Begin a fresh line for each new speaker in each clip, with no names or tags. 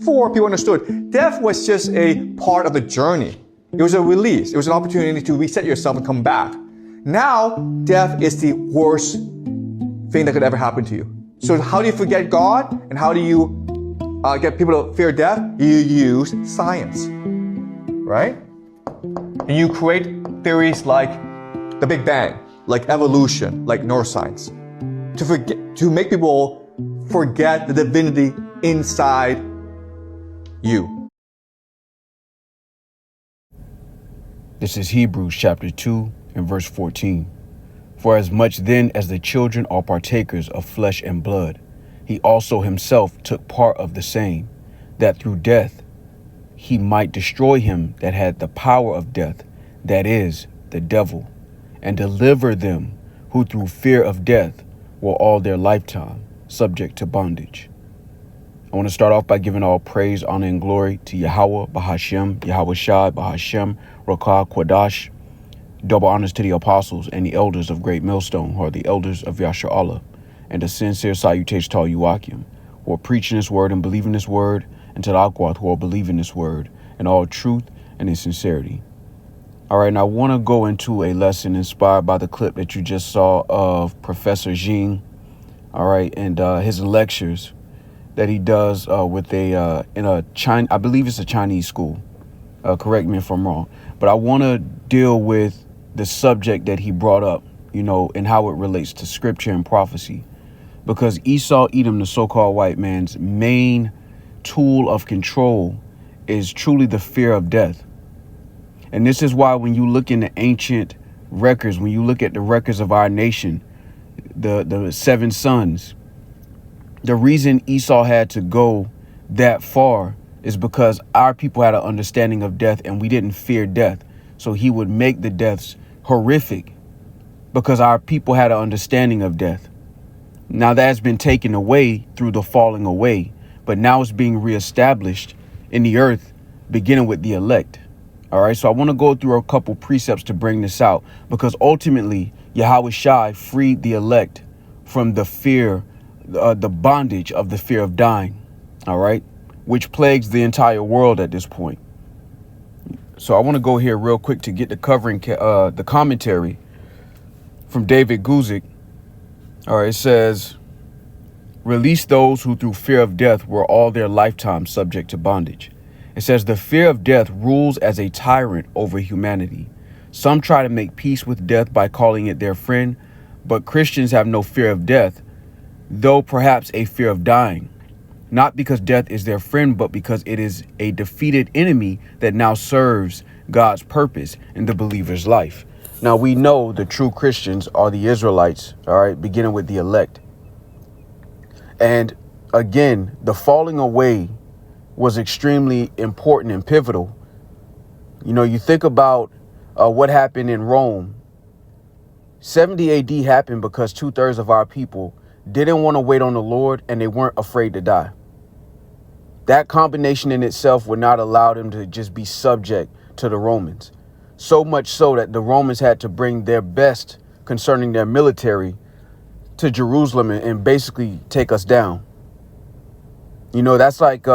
Before, people understood death was just a part of the journey. It was a release. It was an opportunity to reset yourself and come back. Now, death is the worst thing that could ever happen to you. So how do you forget God? And how do you get people to fear death? You use science, right? And you create theories like the Big Bang, like evolution, like neuroscience, to make people forget the divinity inside you.
This is Hebrews chapter 2 and verse 14. For as much then as the children are partakers of flesh and blood, he also himself took part of the same, that through death he might destroy him that had the power of death, that is, the devil, and deliver them who through fear of death were all their lifetime subject to bondage. I want to start off by giving all praise, honor, and glory to Yahweh, Bahashem, Yahweh Shai, Bahashem, Rakah, Quadash. Double honors to the apostles and the elders of Great Millstone, who are the elders of Yashar Allah, and a sincere salutation to all Yuakim, who are preaching this word and believing this word, and to the Akwath, who are believing this word in all truth and in sincerity. All right, now I want to go into a lesson inspired by the clip that you just saw of Professor Jing, all right, and his lectures that he does with I believe it's a Chinese school. Correct me if I'm wrong. But I want to deal with the subject that he brought up, and how it relates to scripture and prophecy. Because Esau, Edom, the so-called white man's main tool of control is truly the fear of death. And this is why when you look in the ancient records, when you look at the records of our nation, the 7 sons, the reason Esau had to go that far is because our people had an understanding of death and we didn't fear death. So he would make the deaths horrific because our people had an understanding of death. Now that's been taken away through the falling away, but now it's being reestablished in the earth, beginning with the elect. All right, so I want to go through a couple precepts to bring this out, because ultimately Yahweh Shai freed the elect from the fear, the bondage of the fear of dying, all right, which plagues the entire world at this point. So I want to go here real quick to get the commentary from David Guzik. All right, it says, release those who through fear of death were all their lifetime subject to bondage. It says the fear of death rules as a tyrant over humanity. Some try to make peace with death by calling it their friend, but Christians have no fear of death, though perhaps a fear of dying, not because death is their friend, but because it is a defeated enemy that now serves God's purpose in the believer's life. Now, we know the true Christians are the Israelites, all right, beginning with the elect. And again, the falling away was extremely important and pivotal. You think about what happened in Rome. 70 AD happened because 2/3 of our people didn't want to wait on the Lord and they weren't afraid to die. That combination in itself would not allow them to just be subject to the Romans. So much so that the Romans had to bring their best concerning their military to Jerusalem and basically take us down. That's like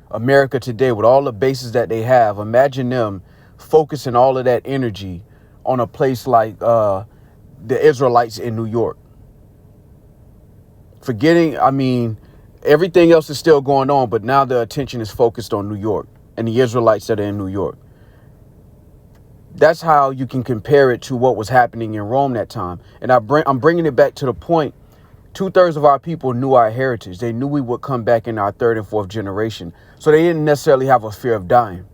America today with all the bases that they have. Imagine them focusing all of that energy on a place like the Israelites in New York. Everything else is still going on, but now the attention is focused on New York and the Israelites that are in New York. That's how you can compare it to what was happening in Rome that time. And I'm bringing it back to the point. 2/3 of our people knew our heritage. They knew we would come back in our 3rd and 4th generation. So they didn't necessarily have a fear of dying.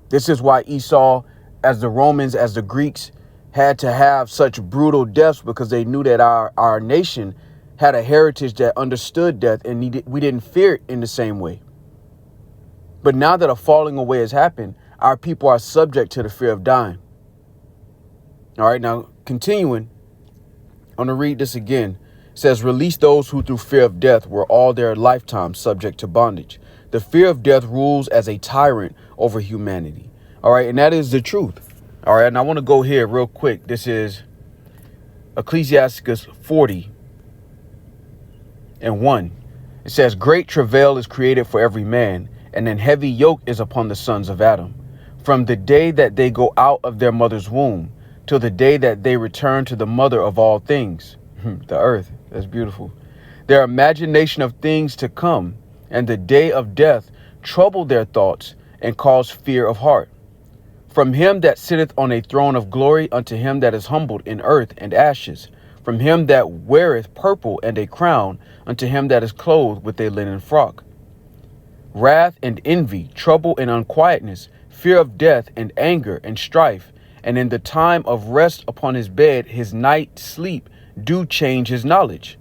This is why Esau, as the Romans, as the Greeks, had to have such brutal deaths, because they knew that our nation had a heritage that understood death, and we didn't fear it in the same way. But now that a falling away has happened, our people are subject to the fear of dying. All right, now continuing, I'm going to read this again. It says, release those who through fear of death were all their lifetime subject to bondage. The fear of death rules as a tyrant over humanity. All right, and that is the truth. All right, and I want to go here real quick. This is Ecclesiasticus 40:1. It says, great travail is created for every man, and an heavy yoke is upon the sons of Adam, from the day that they go out of their mother's womb, till the day that they return to the mother of all things, the earth. That's beautiful. Their imagination of things to come, and the day of death trouble their thoughts, and cause fear of heart. From him that sitteth on a throne of glory unto him that is humbled in earth and ashes, from him that weareth purple and a crown unto him that is clothed with a linen frock. Wrath and envy, trouble and unquietness, fear of death and anger and strife, and in the time of rest upon his bed, his night sleep do change his knowledge.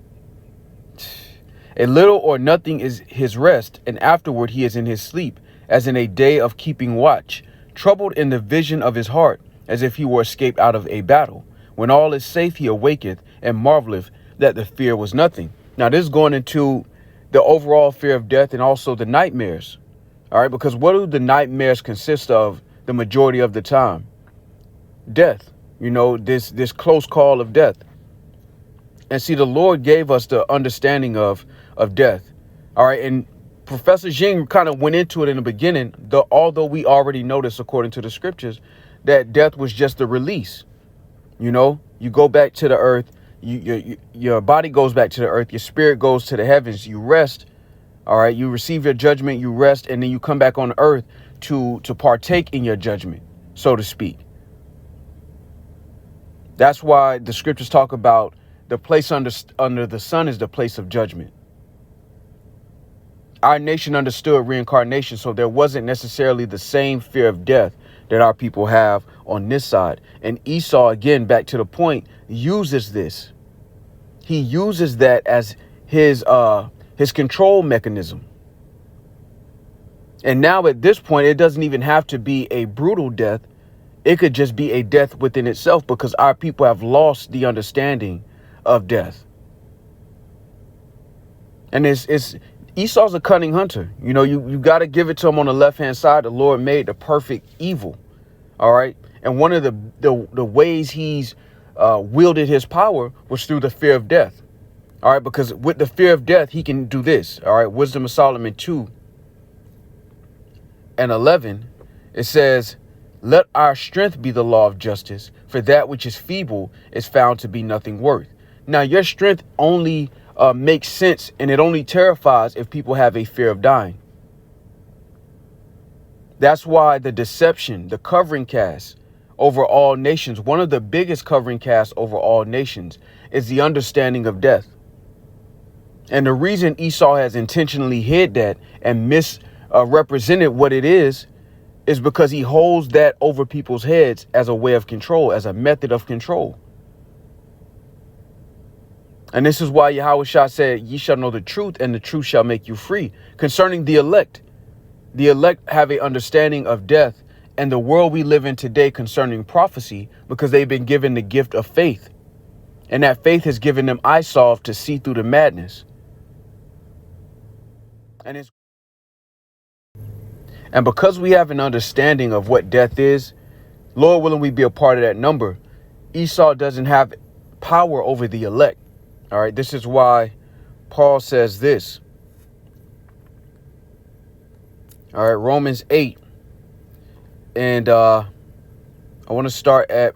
A little or nothing is his rest, and afterward he is in his sleep, as in a day of keeping watch, troubled in the vision of his heart, as if he were escaped out of a battle. When all is safe, he awaketh, and marveleth that the fear was nothing. Now, this is going into the overall fear of death and also the nightmares. All right, because what do the nightmares consist of the majority of the time? Death, this close call of death. And see, the Lord gave us the understanding of death. All right. And Professor Jing kind of went into it in the beginning, although we already noticed, according to the scriptures, that death was just a release. You go back to the earth. Your body goes back to the earth. Your spirit goes to the heavens. You rest. All right. You receive your judgment. You rest. And then you come back on earth to partake in your judgment, so to speak. That's why the scriptures talk about the place under the sun is the place of judgment. Our nation understood reincarnation, so there wasn't necessarily the same fear of death that our people have on this side. And Esau, again, back to the point, uses this. He uses that as his control mechanism. And now at this point, it doesn't even have to be a brutal death. It could just be a death within itself, because our people have lost the understanding of death. And it's Esau's a cunning hunter. You got to give it to him on the left hand side. The Lord made the perfect evil. All right. And one of the ways he's wielded his power was through the fear of death. All right. Because with the fear of death, he can do this. All right. Wisdom of Solomon 2:11. It says, let our strength be the law of justice, for that which is feeble is found to be nothing worth. Now, your strength only makes sense, and it only terrifies if people have a fear of dying. That's why the deception, the covering cast over all nations, one of the biggest covering casts over all nations is the understanding of death. And the reason Esau has intentionally hid that and misrepresented what it is because he holds that over people's heads as a way of control, as a method of control. And this is why Yahweh Shah said, ye shall know the truth, and the truth shall make you free. Concerning the elect have a understanding of death and the world we live in today concerning prophecy, because they've been given the gift of faith. And that faith has given them eyesalve to see through the madness. And because we have an understanding of what death is, Lord willing, we be a part of that number. Esau doesn't have power over the elect. All right. This is why Paul says this. All right. Romans 8. And I want to start at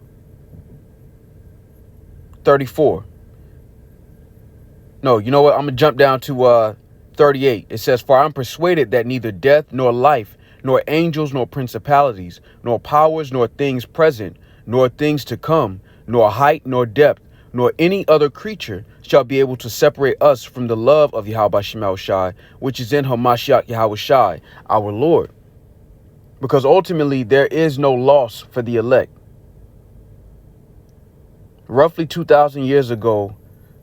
34. No, you know what? I'm going to jump down to 38. It says, for I'm persuaded that neither death nor life, nor angels, nor principalities, nor powers, nor things present, nor things to come, nor height, nor depth, nor any other creature shall be able to separate us from the love of Yahweh Shema Shai, which is in Hamashiach Yahweh Shai, our Lord. Because ultimately there is no loss for the elect. Roughly 2,000 years ago,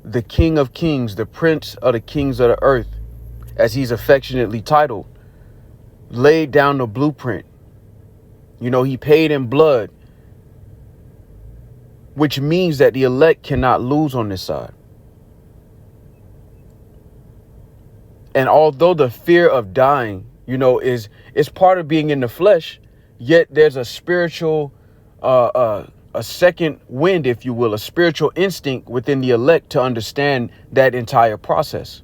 the King of Kings, the Prince of the Kings of the Earth, as he's affectionately titled, laid down the blueprint. He paid in blood, which means that the elect cannot lose on this side. And although the fear of dying, is part of being in the flesh, yet there's a spiritual, a second wind, if you will, a spiritual instinct within the elect to understand that entire process.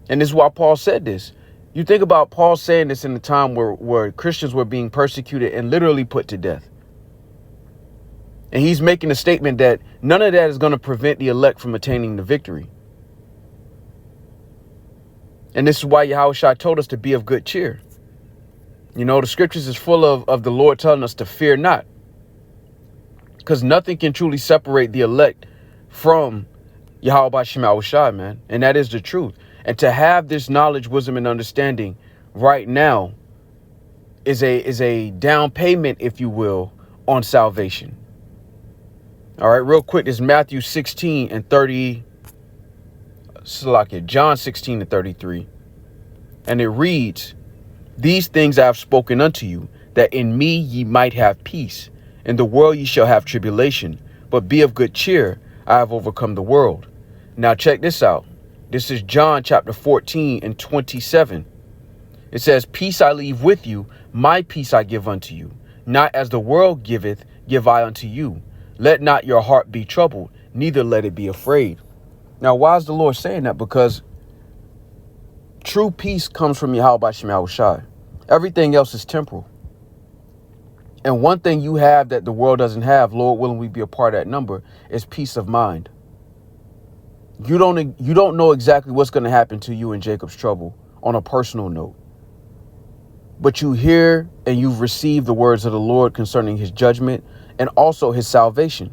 And this is why Paul said this. You think about Paul saying this in the time where Christians were being persecuted and literally put to death. And he's making a statement that none of that is going to prevent the elect from attaining the victory. And this is why Yahushua told us to be of good cheer. You know, the scriptures is full of the Lord telling us to fear not. Because nothing can truly separate the elect from Yahweh Shema, man. And that is the truth. And to have this knowledge, wisdom, and understanding right now is a down payment, if you will, on salvation. All right, real quick, this is Matthew 16 and 30. John 16 and 33. And it reads, "These things I have spoken unto you, that in me ye might have peace. In the world ye shall have tribulation, but be of good cheer. I have overcome the world." Now check this out. This is John chapter 14 and 27. It says, "Peace I leave with you, my peace I give unto you. Not as the world giveth, give I unto you. Let not your heart be troubled, neither let it be afraid." Now, why is the Lord saying that? Because true peace comes from Yahweh Shema Shai. Everything else is temporal. And one thing you have that the world doesn't have, Lord willing we be a part of that number, is peace of mind. You don't know exactly what's going to happen to you in Jacob's trouble on a personal note. But you hear and you've received the words of the Lord concerning his judgment and also his salvation.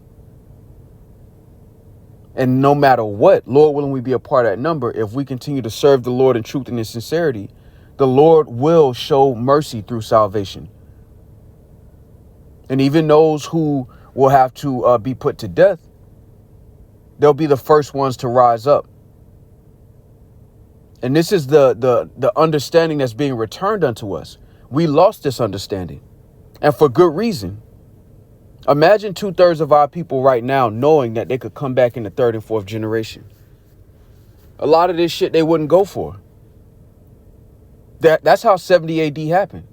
And no matter what, Lord willing we be a part of that number, if we continue to serve the Lord in truth and in sincerity, the Lord will show mercy through salvation. And even those who will have to be put to death, they'll be the first ones to rise up. And this is the understanding that's being returned unto us. We lost this understanding, and for good reason. Imagine 2/3 of our people right now knowing that they could come back in the third and fourth generation. A lot of this shit they wouldn't go for. That's how 70 AD happened.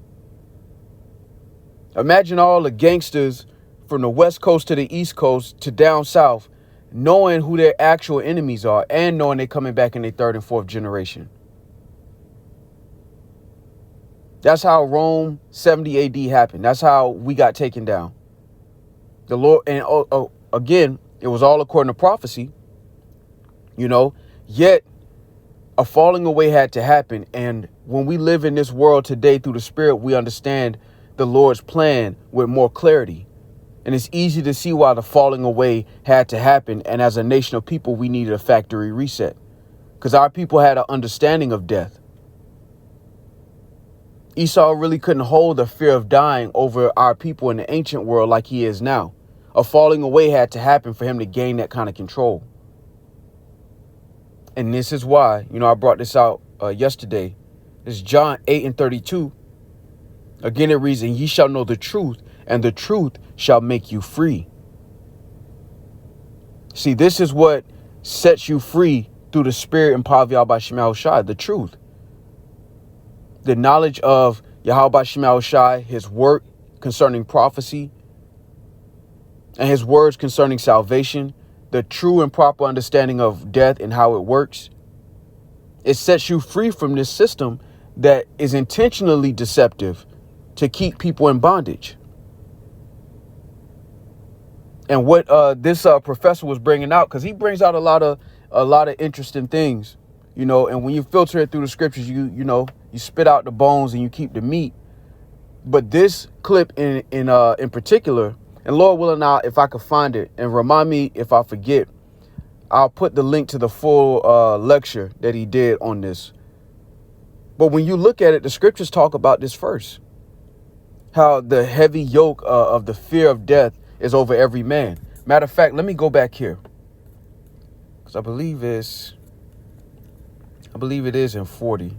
Imagine all the gangsters from the West Coast to the East Coast to down south knowing who their actual enemies are and knowing they're coming back in their third and fourth generation. That's how Rome 70 AD happened. That's how we got taken down. The Lord, and again, it was all according to prophecy, yet a falling away had to happen. And when we live in this world today through the Spirit, we understand the Lord's plan with more clarity. And it's easy to see why the falling away had to happen. And as a nation of people, we needed a factory reset because our people had an understanding of death. Esau really couldn't hold the fear of dying over our people in the ancient world like he is now. A falling away had to happen for him to gain that kind of control. And this is why, I brought this out yesterday. This is John 8 and 32. Again, it reads, "And ye shall know the truth, and the truth shall make you free." See, this is what sets you free through the Spirit and power of Yahweh Shema Shai, the truth. The knowledge of Yahweh Shema Shai, his work concerning prophecy, and his words concerning salvation, the true and proper understanding of death and how it works. It sets you free from this system that is intentionally deceptive to keep people in bondage. And what this professor was bringing out, because he brings out a lot of interesting things, and when you filter it through the scriptures, you spit out the bones and you keep the meat. But this clip in particular, and Lord willing, now if I could find it and remind me if I forget, I'll put the link to the full lecture that he did on this. But when you look at it, the scriptures talk about this first. How the heavy yoke of the fear of death is over every man. Matter of fact, let me go back here. Because I believe it is in 40.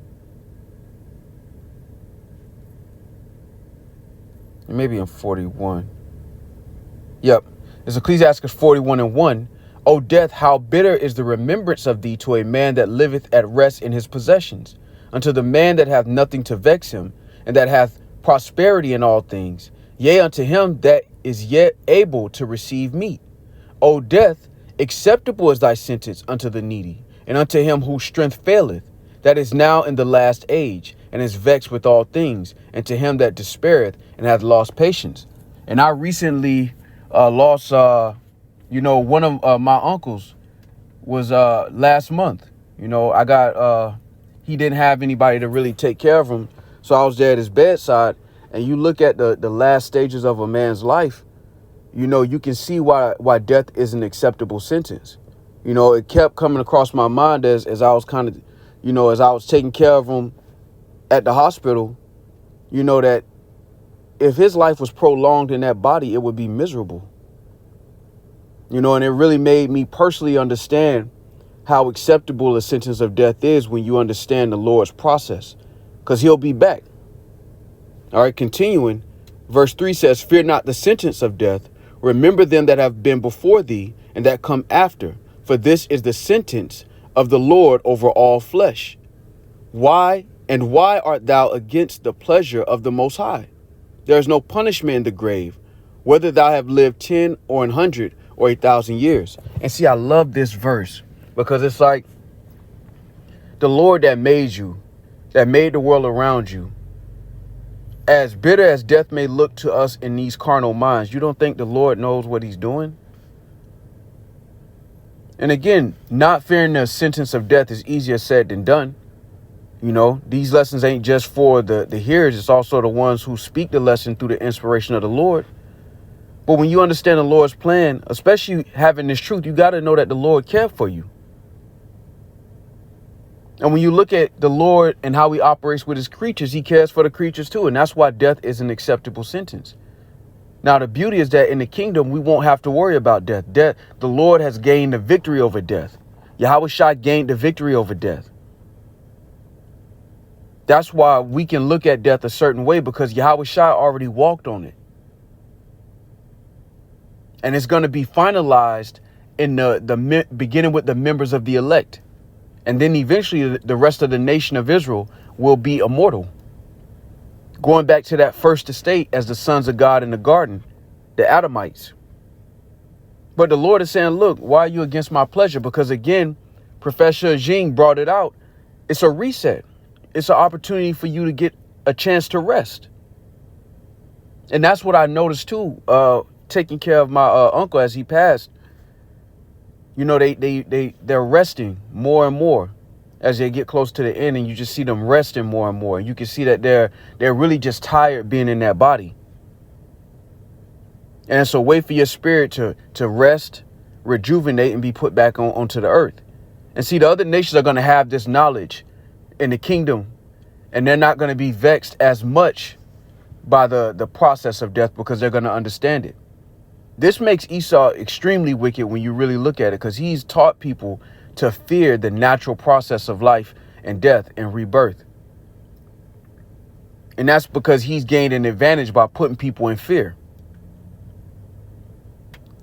Maybe in 41. Yep. It's Ecclesiastes 41 and 1. "O death, how bitter is the remembrance of thee to a man that liveth at rest in his possessions, unto the man that hath nothing to vex him, and that hath prosperity in all things, yea, unto him that is yet able to receive meat. O death, acceptable is thy sentence unto the needy, and unto him whose strength faileth, that is now in the last age, and is vexed with all things, and to him that despaireth and hath lost patience. And I recently lost, one of my uncles was last month. I got, he didn't have anybody to really take care of him. So I was there at his bedside, and you look at the last stages of a man's life, you can see why death is an acceptable sentence. It kept coming across my mind as I was kind of, as I was taking care of him at the hospital, that if his life was prolonged in that body, it would be miserable. And it really made me personally understand how acceptable a sentence of death is when you understand the Lord's process, because he'll be back. All right, continuing, verse 3 says, fear not the sentence of death. Remember them that have been before thee and that come after. For this is the sentence of the Lord over all flesh. Why art thou against the pleasure of the Most High? There is no punishment in the grave, whether thou have lived 10 or 100 or 1,000 years. And see, I love this verse because it's like the Lord that made you, that made the world around you. As bitter as death may look to us in these carnal minds, you don't think the Lord knows what he's doing? And again, not fearing the sentence of death is easier said than done. These lessons ain't just for the hearers. It's also the ones who speak the lesson through the inspiration of the Lord. But when you understand the Lord's plan, especially having this truth, you got to know that the Lord cared for you. And when you look at the Lord and how he operates with his creatures, he cares for the creatures too. And that's why death is an acceptable sentence. Now, the beauty is that in the kingdom, we won't have to worry about death. The Lord has gained the victory over death. Yahweh Shai gained the victory over death. That's why we can look at death a certain way, because Yahweh Shai already walked on it. And it's going to be finalized in the beginning with the members of the elect. And then eventually the rest of the nation of Israel will be immortal. Going back to that first estate as the sons of God in the garden, the Adamites. But the Lord is saying, look, why are you against my pleasure? Because again, Professor Jing brought it out. It's a reset. It's an opportunity for you to get a chance to rest. And that's what I noticed too, taking care of my uncle as he passed. They're resting more and more as they get close to the end, and you just see them resting more and more. And you can see that they're really just tired being in that body. And so wait for your spirit to rest, rejuvenate, and be put back onto the earth. And see, the other nations are going to have this knowledge in the kingdom, and they're not going to be vexed as much by the process of death because they're going to understand it. This makes Esau extremely wicked when you really look at it, because he's taught people to fear the natural process of life and death and rebirth. And that's because he's gained an advantage by putting people in fear.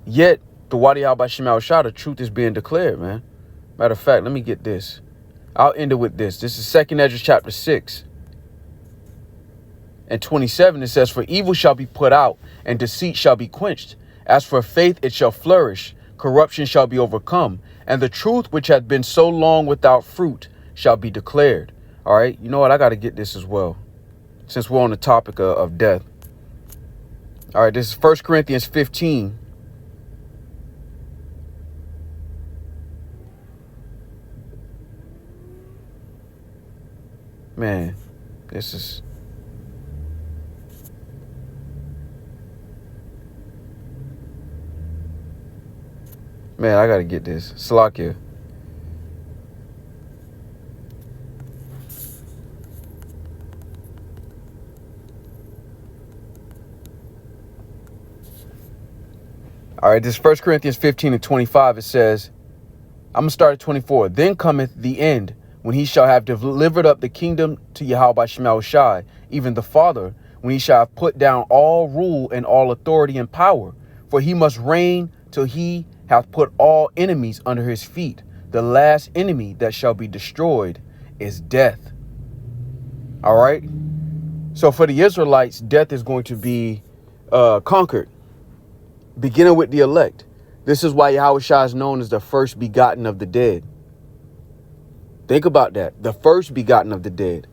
Yet, the Wadi al-Bashim al-Shah, the truth is being declared, man. Matter of fact, let me get this. I'll end it with this. This is 2nd Ezra chapter 6. And 27, it says, for evil shall be put out, and deceit shall be quenched. As for faith, it shall flourish. Corruption shall be overcome. And the truth which had been so long without fruit shall be declared. All right. You know what? I got to get this as well, since we're on the topic of death. All right. This is 1 Corinthians 15. Man, this is... Man, I got to get this. Salakia. All right, this 1 Corinthians 15 and 25, it says, I'm going to start at 24. Then cometh the end, when he shall have delivered up the kingdom to Yahweh by Shema Shai, even the Father, when he shall have put down all rule and all authority and power. For he must reign till he hath put all enemies under his feet. The last enemy that shall be destroyed is death. All right. So for the Israelites, death is going to be conquered, beginning with the elect. This is why Yahweh Shai is known as the first begotten of the dead. Think about that. The first begotten of the dead.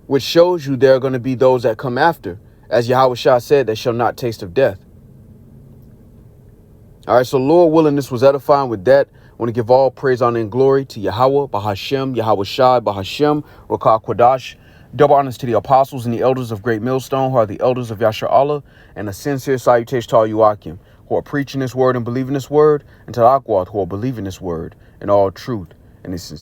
which shows you there are going to be those that come after. As Yahweh Shah said, they shall not taste of death. All right, so Lord willing, this was edifying. With that, I want to give all praise, honor, and glory to Yahweh, Bahashem, Yahweh Shai, Bahashem, Rakah Quadash. Double honors to the apostles and the elders of Great Millstone, who are the elders of Yasher Allah, and a sincere salutation to all you Akim, who are preaching this word and believing this word, and to the Akwad, who are believing this word in all truth. And this is